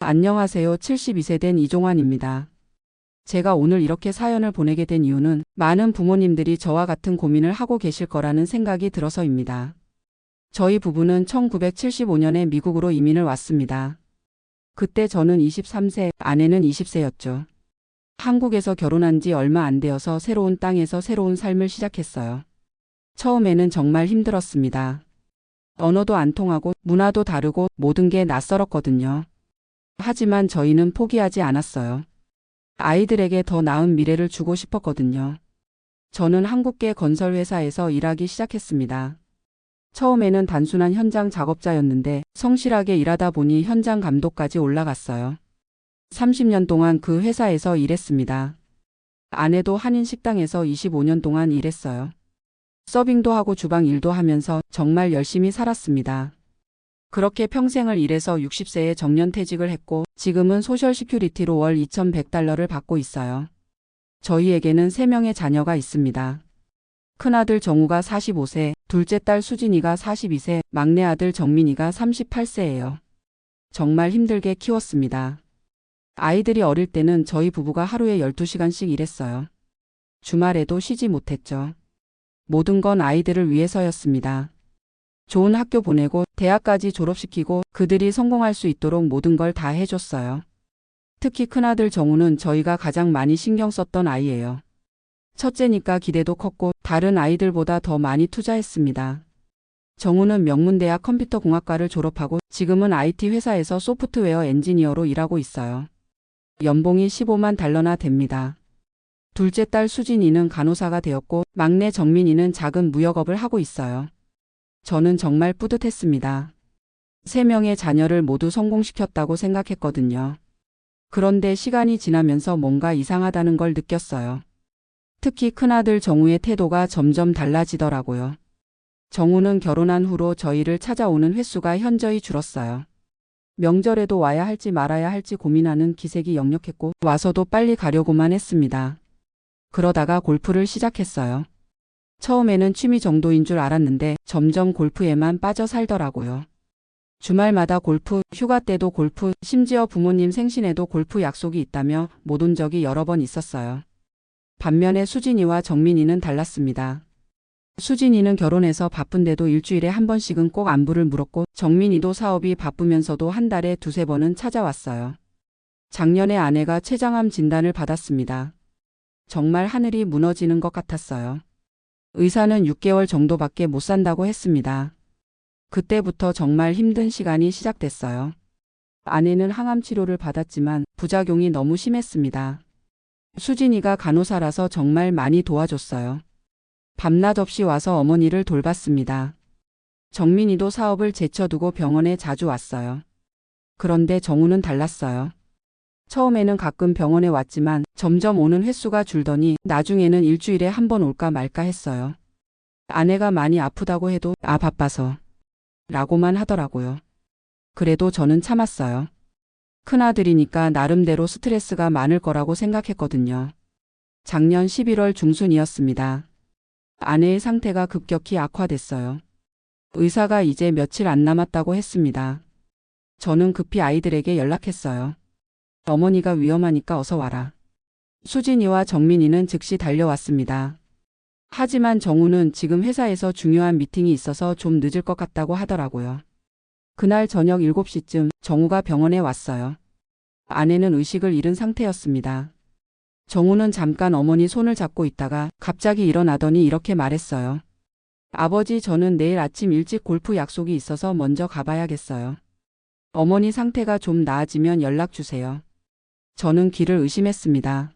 안녕하세요. 72세 된 이종환입니다. 제가 오늘 이렇게 사연을 보내게 된 이유는 많은 부모님들이 저와 같은 고민을 하고 계실 거라는 생각이 들어서입니다. 저희 부부는 1975년에 미국으로 이민을 왔습니다. 그때 저는 23세, 아내는 20세였죠. 한국에서 결혼한 지 얼마 안 되어서 새로운 땅에서 새로운 삶을 시작했어요. 처음에는 정말 힘들었습니다. 언어도 안 통하고 문화도 다르고 모든 게 낯설었거든요. 하지만 저희는 포기하지 않았어요. 아이들에게 더 나은 미래를 주고 싶었거든요. 저는 한국계 건설회사에서 일하기 시작했습니다. 처음에는 단순한 현장 작업자였는데 성실하게 일하다 보니 현장 감독까지 올라갔어요. 30년 동안 그 회사에서 일했습니다. 아내도 한인 식당에서 25년 동안 일했어요. 서빙도 하고 주방 일도 하면서 정말 열심히 살았습니다. 그렇게 평생을 일해서 60세에 정년퇴직을 했고 지금은 소셜 시큐리티로 월 2,100달러를 받고 있어요. 저희에게는 3명의 자녀가 있습니다. 큰아들 정우가 45세, 둘째 딸 수진이가 42세, 막내 아들 정민이가 38세예요. 정말 힘들게 키웠습니다. 아이들이 어릴 때는 저희 부부가 하루에 12시간씩 일했어요. 주말에도 쉬지 못했죠. 모든 건 아이들을 위해서였습니다. 좋은 학교 보내고 대학까지 졸업시키고 그들이 성공할 수 있도록 모든 걸 다 해줬어요. 특히 큰아들 정우는 저희가 가장 많이 신경 썼던 아이예요. 첫째니까 기대도 컸고 다른 아이들보다 더 많이 투자했습니다. 정우는 명문대학 컴퓨터공학과를 졸업하고 지금은 IT 회사에서 소프트웨어 엔지니어로 일하고 있어요. 연봉이 15만 달러나 됩니다. 둘째 딸 수진이는 간호사가 되었고 막내 정민이는 작은 무역업을 하고 있어요. 저는 정말 뿌듯했습니다. 3명의 자녀를 모두 성공시켰다고 생각했거든요. 그런데 시간이 지나면서 뭔가 이상하다는 걸 느꼈어요. 특히 큰아들 정우의 태도가 점점 달라지더라고요. 정우는 결혼한 후로 저희를 찾아오는 횟수가 현저히 줄었어요. 명절에도 와야 할지 말아야 할지 고민하는 기색이 역력했고 와서도 빨리 가려고만 했습니다. 그러다가 골프를 시작했어요. 처음에는 취미 정도인 줄 알았는데 점점 골프에만 빠져 살더라고요. 주말마다 골프, 휴가 때도 골프, 심지어 부모님 생신에도 골프 약속이 있다며 못 온 적이 여러 번 있었어요. 반면에 수진이와 정민이는 달랐습니다. 수진이는 결혼해서 바쁜데도 일주일에 한 번씩은 꼭 안부를 물었고 정민이도 사업이 바쁘면서도 한 달에 2~3번은 찾아왔어요. 작년에 아내가 췌장암 진단을 받았습니다. 정말 하늘이 무너지는 것 같았어요. 의사는 6개월 정도밖에 못 산다고 했습니다. 그때부터 정말 힘든 시간이 시작됐어요. 아내는 항암 치료를 받았지만 부작용이 너무 심했습니다. 수진이가 간호사라서 정말 많이 도와줬어요. 밤낮 없이 와서 어머니를 돌봤습니다. 정민이도 사업을 제쳐두고 병원에 자주 왔어요. 그런데 정우는 달랐어요. 처음에는 가끔 병원에 왔지만 점점 오는 횟수가 줄더니 나중에는 일주일에 한 번 올까 말까 했어요. 아내가 많이 아프다고 해도 바빠서 라고만 하더라고요. 그래도 저는 참았어요. 큰아들이니까 나름대로 스트레스가 많을 거라고 생각했거든요. 작년 11월 중순이었습니다. 아내의 상태가 급격히 악화됐어요. 의사가 이제 며칠 안 남았다고 했습니다. 저는 급히 아이들에게 연락했어요. 어머니가 위험하니까 어서 와라. 수진이와 정민이는 즉시 달려왔습니다. 하지만 정우는 지금 회사에서 중요한 미팅이 있어서 좀 늦을 것 같다고 하더라고요. 그날 저녁 7시쯤 정우가 병원에 왔어요. 아내는 의식을 잃은 상태였습니다. 정우는 잠깐 어머니 손을 잡고 있다가 갑자기 일어나더니 이렇게 말했어요. 아버지, 저는 내일 아침 일찍 골프 약속이 있어서 먼저 가봐야겠어요. 어머니 상태가 좀 나아지면 연락 주세요. 저는 귀를 의심했습니다.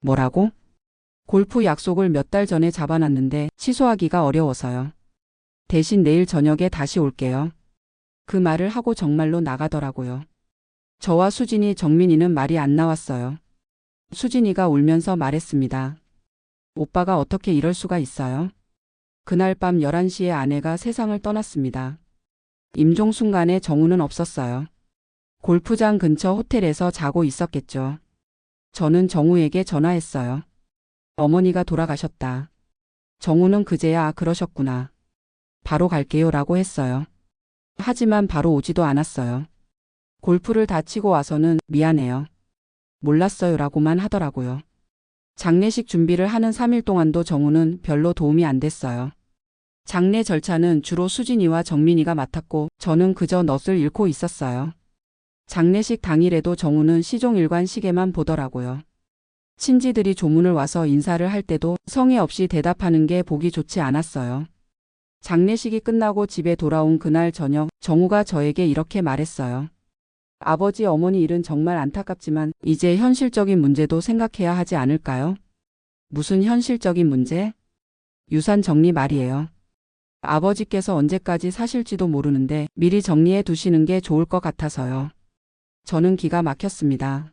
뭐라고? 골프 약속을 몇 달 전에 잡아놨는데 취소하기가 어려워서요. 대신 내일 저녁에 다시 올게요. 그 말을 하고 정말로 나가더라고요. 저와 수진이, 정민이는 말이 안 나왔어요. 수진이가 울면서 말했습니다. 오빠가 어떻게 이럴 수가 있어요? 그날 밤 11시에 아내가 세상을 떠났습니다. 임종 순간에 정우는 없었어요. 골프장 근처 호텔에서 자고 있었겠죠. 저는 정우에게 전화했어요. 어머니가 돌아가셨다. 정우는 그제야 그러셨구나. 바로 갈게요 라고 했어요. 하지만 바로 오지도 않았어요. 골프를 다 치고 와서는 미안해요. 몰랐어요 라고만 하더라고요. 장례식 준비를 하는 3일 동안도 정우는 별로 도움이 안 됐어요. 장례 절차는 주로 수진이와 정민이가 맡았고 저는 그저 넋을 잃고 있었어요. 장례식 당일에도 정우는 시종일관 시계만 보더라고요. 친지들이 조문을 와서 인사를 할 때도 성의 없이 대답하는 게 보기 좋지 않았어요. 장례식이 끝나고 집에 돌아온 그날 저녁 정우가 저에게 이렇게 말했어요. 아버지 어머니 일은 정말 안타깝지만 이제 현실적인 문제도 생각해야 하지 않을까요? 무슨 현실적인 문제? 유산 정리 말이에요. 아버지께서 언제까지 사실지도 모르는데 미리 정리해 두시는 게 좋을 것 같아서요. 저는 기가 막혔습니다.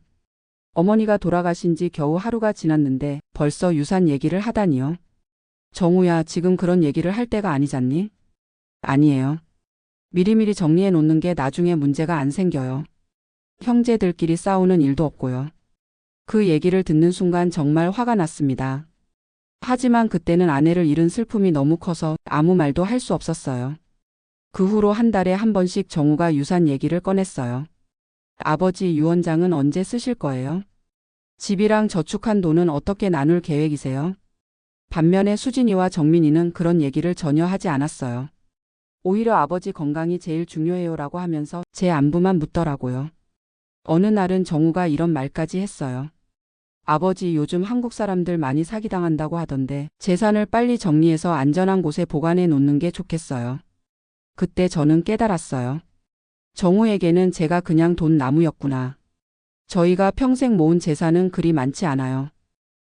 어머니가 돌아가신 지 겨우 하루가 지났는데 벌써 유산 얘기를 하다니요. 정우야, 지금 그런 얘기를 할 때가 아니잖니? 아니에요. 미리미리 정리해 놓는 게 나중에 문제가 안 생겨요. 형제들끼리 싸우는 일도 없고요. 그 얘기를 듣는 순간 정말 화가 났습니다. 하지만 그때는 아내를 잃은 슬픔이 너무 커서 아무 말도 할 수 없었어요. 그 후로 한 달에 한 번씩 정우가 유산 얘기를 꺼냈어요. 아버지, 유언장은 언제 쓰실 거예요? 집이랑 저축한 돈은 어떻게 나눌 계획이세요? 반면에 수진이와 정민이는 그런 얘기를 전혀 하지 않았어요. 오히려 아버지 건강이 제일 중요해요라고 하면서 제 안부만 묻더라고요. 어느 날은 정우가 이런 말까지 했어요. 아버지, 요즘 한국 사람들 많이 사기당한다고 하던데 재산을 빨리 정리해서 안전한 곳에 보관해 놓는 게 좋겠어요. 그때 저는 깨달았어요. 정우에게는 제가 그냥 돈 나무였구나. 저희가 평생 모은 재산은 그리 많지 않아요.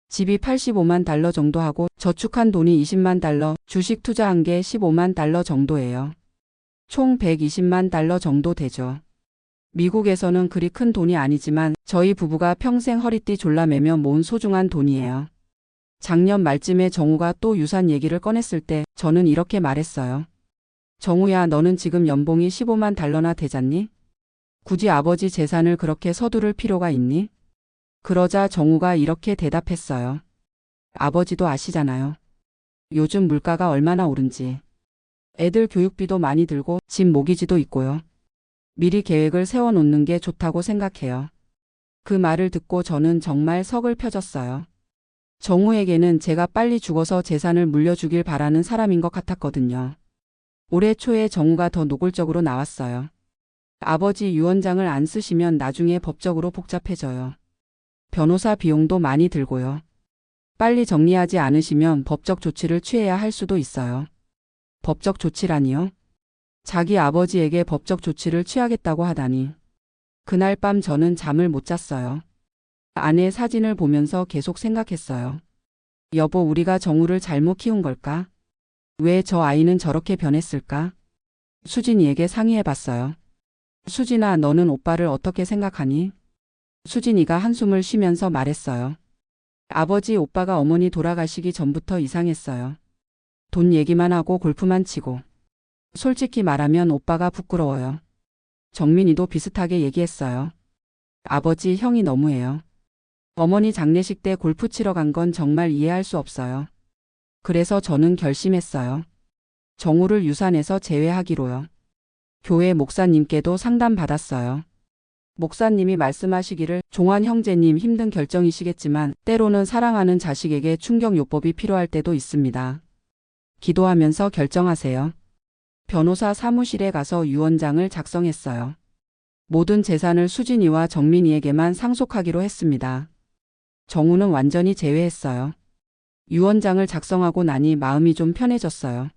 집이 85만 달러 정도 하고 저축한 돈이 20만 달러, 주식 투자한 게 15만 달러 정도예요. 총 120만 달러 정도 되죠. 미국에서는 그리 큰 돈이 아니지만 저희 부부가 평생 허리띠 졸라매며 모은 소중한 돈이에요. 작년 말쯤에 정우가 또 유산 얘기를 꺼냈을 때 저는 이렇게 말했어요. 정우야, 너는 지금 연봉이 15만 달러나 되잖니? 굳이 아버지 재산을 그렇게 서두를 필요가 있니? 그러자 정우가 이렇게 대답했어요. 아버지도 아시잖아요. 요즘 물가가 얼마나 오른지. 애들 교육비도 많이 들고 집 모기지도 있고요. 미리 계획을 세워놓는 게 좋다고 생각해요. 그 말을 듣고 저는 정말 석을 펴졌어요. 정우에게는 제가 빨리 죽어서 재산을 물려주길 바라는 사람인 것 같았거든요. 올해 초에 정우가 더 노골적으로 나왔어요. 아버지, 유언장을 안 쓰시면 나중에 법적으로 복잡해져요. 변호사 비용도 많이 들고요. 빨리 정리하지 않으시면 법적 조치를 취해야 할 수도 있어요. 법적 조치라니요? 자기 아버지에게 법적 조치를 취하겠다고 하다니. 그날 밤 저는 잠을 못 잤어요. 아내 사진을 보면서 계속 생각했어요. 여보, 우리가 정우를 잘못 키운 걸까? 왜 저 아이는 저렇게 변했을까? 수진이에게 상의해봤어요. 수진아, 너는 오빠를 어떻게 생각하니? 수진이가 한숨을 쉬면서 말했어요. 아버지, 오빠가 어머니 돌아가시기 전부터 이상했어요. 돈 얘기만 하고 골프만 치고. 솔직히 말하면 오빠가 부끄러워요. 정민이도 비슷하게 얘기했어요. 아버지, 형이 너무해요. 어머니 장례식 때 골프 치러 간 건 정말 이해할 수 없어요. 그래서 저는 결심했어요. 정우를 유산에서 제외하기로요. 교회 목사님께도 상담받았어요. 목사님이 말씀하시기를 종환 형제님, 힘든 결정이시겠지만 때로는 사랑하는 자식에게 충격요법이 필요할 때도 있습니다. 기도하면서 결정하세요. 변호사 사무실에 가서 유언장을 작성했어요. 모든 재산을 수진이와 정민이에게만 상속하기로 했습니다. 정우는 완전히 제외했어요. 유언장을 작성하고 나니 마음이 좀 편해졌어요.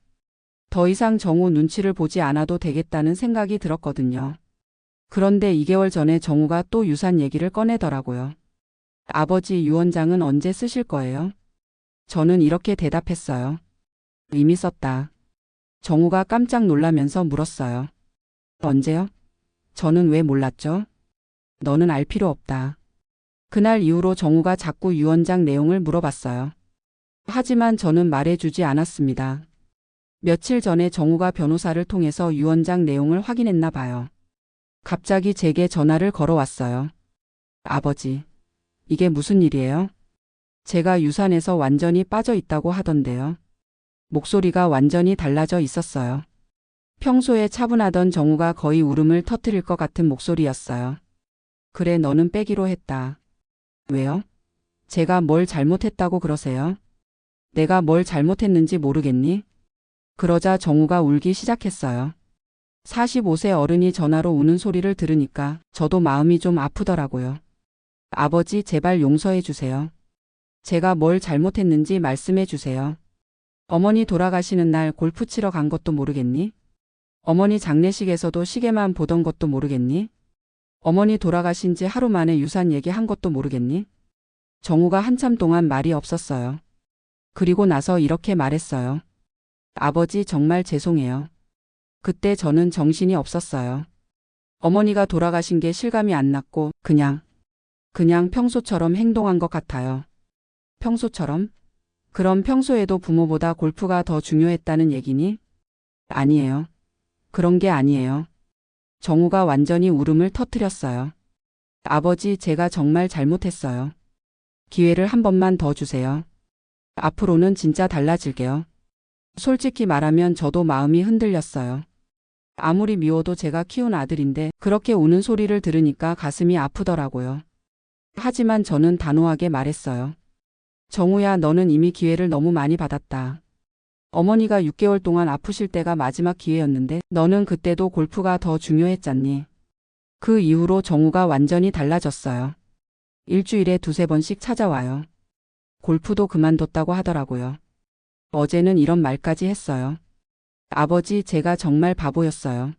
더 이상 정우 눈치를 보지 않아도 되겠다는 생각이 들었거든요. 그런데 2개월 전에 정우가 또 유산 얘기를 꺼내더라고요. 아버지, 유언장은 언제 쓰실 거예요? 저는 이렇게 대답했어요. 이미 썼다. 정우가 깜짝 놀라면서 물었어요. 언제요? 저는 왜 몰랐죠? 너는 알 필요 없다. 그날 이후로 정우가 자꾸 유언장 내용을 물어봤어요. 하지만 저는 말해주지 않았습니다. 며칠 전에 정우가 변호사를 통해서 유언장 내용을 확인했나 봐요. 갑자기 제게 전화를 걸어왔어요. 아버지, 이게 무슨 일이에요? 제가 유산에서 완전히 빠져 있다고 하던데요. 목소리가 완전히 달라져 있었어요. 평소에 차분하던 정우가 거의 울음을 터뜨릴 것 같은 목소리였어요. 그래, 너는 빼기로 했다. 왜요? 제가 뭘 잘못했다고 그러세요? 내가 뭘 잘못했는지 모르겠니? 그러자 정우가 울기 시작했어요. 45세 어른이 전화로 우는 소리를 들으니까 저도 마음이 좀 아프더라고요. 아버지, 제발 용서해 주세요. 제가 뭘 잘못했는지 말씀해 주세요. 어머니 돌아가시는 날 골프 치러 간 것도 모르겠니? 어머니 장례식에서도 시계만 보던 것도 모르겠니? 어머니 돌아가신 지 하루 만에 유산 얘기한 것도 모르겠니? 정우가 한참 동안 말이 없었어요. 그리고 나서 이렇게 말했어요. 아버지, 정말 죄송해요. 그때 저는 정신이 없었어요. 어머니가 돌아가신 게 실감이 안 났고 그냥 평소처럼 행동한 것 같아요. 평소처럼? 그럼 평소에도 부모보다 골프가 더 중요했다는 얘기니? 아니에요. 그런 게 아니에요. 정우가 완전히 울음을 터뜨렸어요. 아버지, 제가 정말 잘못했어요. 기회를 한 번만 더 주세요. 앞으로는 진짜 달라질게요. 솔직히 말하면 저도 마음이 흔들렸어요. 아무리 미워도 제가 키운 아들인데 그렇게 우는 소리를 들으니까 가슴이 아프더라고요. 하지만 저는 단호하게 말했어요. 정우야, 너는 이미 기회를 너무 많이 받았다. 어머니가 6개월 동안 아프실 때가 마지막 기회였는데 너는 그때도 골프가 더 중요했잖니. 그 이후로 정우가 완전히 달라졌어요. 일주일에 2~3번씩 찾아와요. 골프도 그만뒀다고 하더라고요. 어제는 이런 말까지 했어요. 아버지, 제가 정말 바보였어요.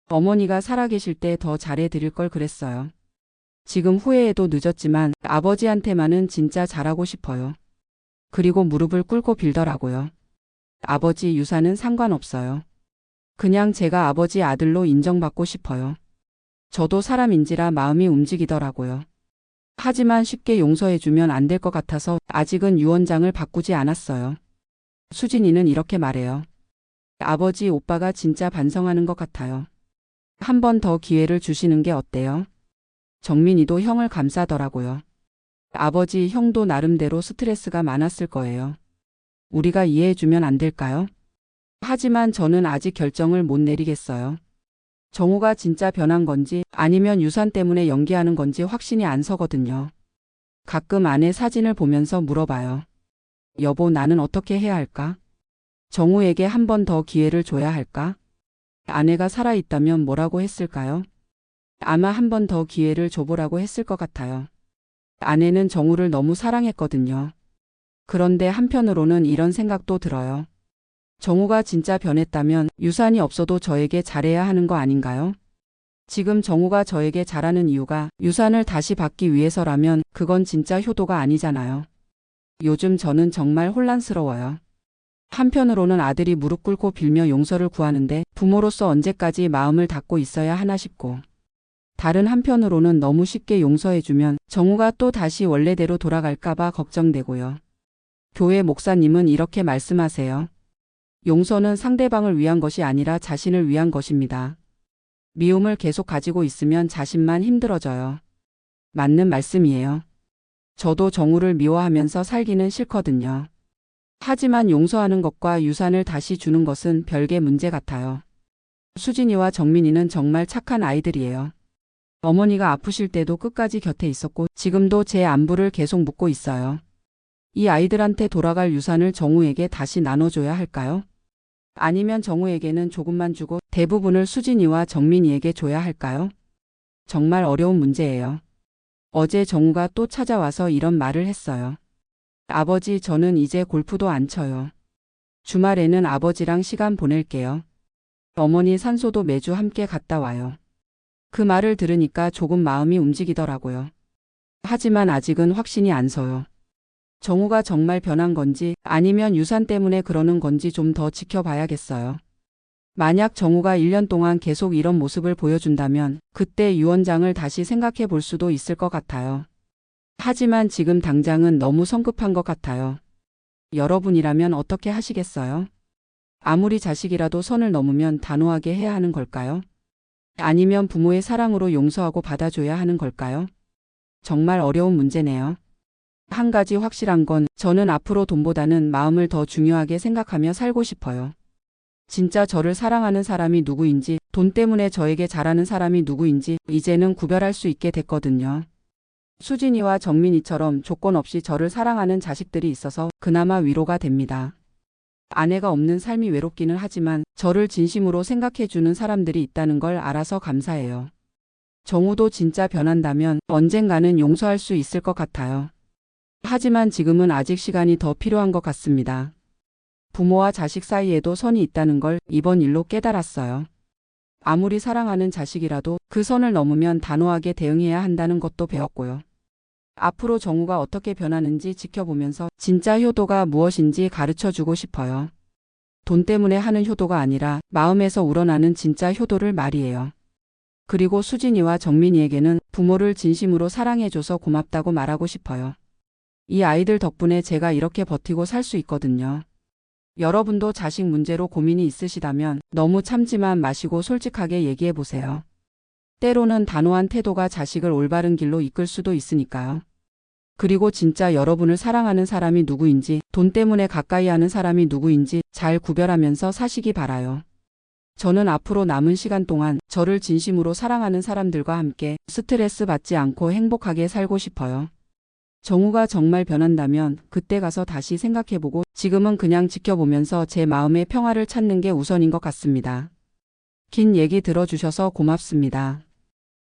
어머니가 살아계실 때 더 잘해드릴 걸 그랬어요. 지금 후회해도 늦었지만 아버지한테만은 진짜 잘하고 싶어요. 그리고 무릎을 꿇고 빌더라고요. 아버지, 유산은 상관없어요. 그냥 제가 아버지 아들로 인정받고 싶어요. 저도 사람인지라 마음이 움직이더라고요. 하지만 쉽게 용서해주면 안 될 것 같아서 아직은 유언장을 바꾸지 않았어요. 수진이는 이렇게 말해요. 아버지, 오빠가 진짜 반성하는 것 같아요. 한 번 더 기회를 주시는 게 어때요? 정민이도 형을 감싸더라고요. 아버지, 형도 나름대로 스트레스가 많았을 거예요. 우리가 이해해주면 안 될까요? 하지만 저는 아직 결정을 못 내리겠어요. 정우가 진짜 변한 건지 아니면 유산 때문에 연기하는 건지 확신이 안 서거든요. 가끔 아내 사진을 보면서 물어봐요. 여보, 나는 어떻게 해야 할까? 정우에게 한 번 더 기회를 줘야 할까? 아내가 살아있다면 뭐라고 했을까요? 아마 한 번 더 기회를 줘보라고 했을 것 같아요. 아내는 정우를 너무 사랑했거든요. 그런데 한편으로는 이런 생각도 들어요. 정우가 진짜 변했다면 유산이 없어도 저에게 잘해야 하는 거 아닌가요? 지금 정우가 저에게 잘하는 이유가 유산을 다시 받기 위해서라면 그건 진짜 효도가 아니잖아요. 요즘 저는 정말 혼란스러워요. 한편으로는 아들이 무릎 꿇고 빌며 용서를 구하는데 부모로서 언제까지 마음을 닫고 있어야 하나 싶고, 다른 한편으로는 너무 쉽게 용서해주면 정우가 또 다시 원래대로 돌아갈까봐 걱정되고요. 교회 목사님은 이렇게 말씀하세요. 용서는 상대방을 위한 것이 아니라 자신을 위한 것입니다. 미움을 계속 가지고 있으면 자신만 힘들어져요. 맞는 말씀이에요. 저도 정우를 미워하면서 살기는 싫거든요. 하지만 용서하는 것과 유산을 다시 주는 것은 별개 문제 같아요. 수진이와 정민이는 정말 착한 아이들이에요. 어머니가 아프실 때도 끝까지 곁에 있었고 지금도 제 안부를 계속 묻고 있어요. 이 아이들한테 돌아갈 유산을 정우에게 다시 나눠줘야 할까요? 아니면 정우에게는 조금만 주고 대부분을 수진이와 정민이에게 줘야 할까요? 정말 어려운 문제예요. 어제 정우가 또 찾아와서 이런 말을 했어요. 아버지, 저는 이제 골프도 안 쳐요. 주말에는 아버지랑 시간 보낼게요. 어머니 산소도 매주 함께 갔다 와요. 그 말을 들으니까 조금 마음이 움직이더라고요. 하지만 아직은 확신이 안 서요. 정우가 정말 변한 건지 아니면 유산 때문에 그러는 건지 좀 더 지켜봐야겠어요. 만약 정우가 1년 동안 계속 이런 모습을 보여준다면 그때 유언장을 다시 생각해 볼 수도 있을 것 같아요. 하지만 지금 당장은 너무 성급한 것 같아요. 여러분이라면 어떻게 하시겠어요? 아무리 자식이라도 선을 넘으면 단호하게 해야 하는 걸까요? 아니면 부모의 사랑으로 용서하고 받아줘야 하는 걸까요? 정말 어려운 문제네요. 한 가지 확실한 건 저는 앞으로 돈보다는 마음을 더 중요하게 생각하며 살고 싶어요. 진짜 저를 사랑하는 사람이 누구인지, 돈 때문에 저에게 잘하는 사람이 누구인지 이제는 구별할 수 있게 됐거든요. 수진이와 정민이처럼 조건 없이 저를 사랑하는 자식들이 있어서 그나마 위로가 됩니다. 아내가 없는 삶이 외롭기는 하지만 저를 진심으로 생각해주는 사람들이 있다는 걸 알아서 감사해요. 정우도 진짜 변한다면 언젠가는 용서할 수 있을 것 같아요. 하지만 지금은 아직 시간이 더 필요한 것 같습니다. 부모와 자식 사이에도 선이 있다는 걸 이번 일로 깨달았어요. 아무리 사랑하는 자식이라도 그 선을 넘으면 단호하게 대응해야 한다는 것도 배웠고요. 앞으로 정우가 어떻게 변하는지 지켜보면서 진짜 효도가 무엇인지 가르쳐주고 싶어요. 돈 때문에 하는 효도가 아니라 마음에서 우러나는 진짜 효도를 말이에요. 그리고 수진이와 정민이에게는 부모를 진심으로 사랑해줘서 고맙다고 말하고 싶어요. 이 아이들 덕분에 제가 이렇게 버티고 살 수 있거든요. 여러분도 자식 문제로 고민이 있으시다면 너무 참지만 마시고 솔직하게 얘기해보세요. 때로는 단호한 태도가 자식을 올바른 길로 이끌 수도 있으니까요. 그리고 진짜 여러분을 사랑하는 사람이 누구인지, 돈 때문에 가까이 하는 사람이 누구인지 잘 구별하면서 사시기 바라요. 저는 앞으로 남은 시간 동안 저를 진심으로 사랑하는 사람들과 함께 스트레스 받지 않고 행복하게 살고 싶어요. 정우가 정말 변한다면 그때 가서 다시 생각해보고 지금은 그냥 지켜보면서 제 마음의 평화를 찾는 게 우선인 것 같습니다. 긴 얘기 들어주셔서 고맙습니다.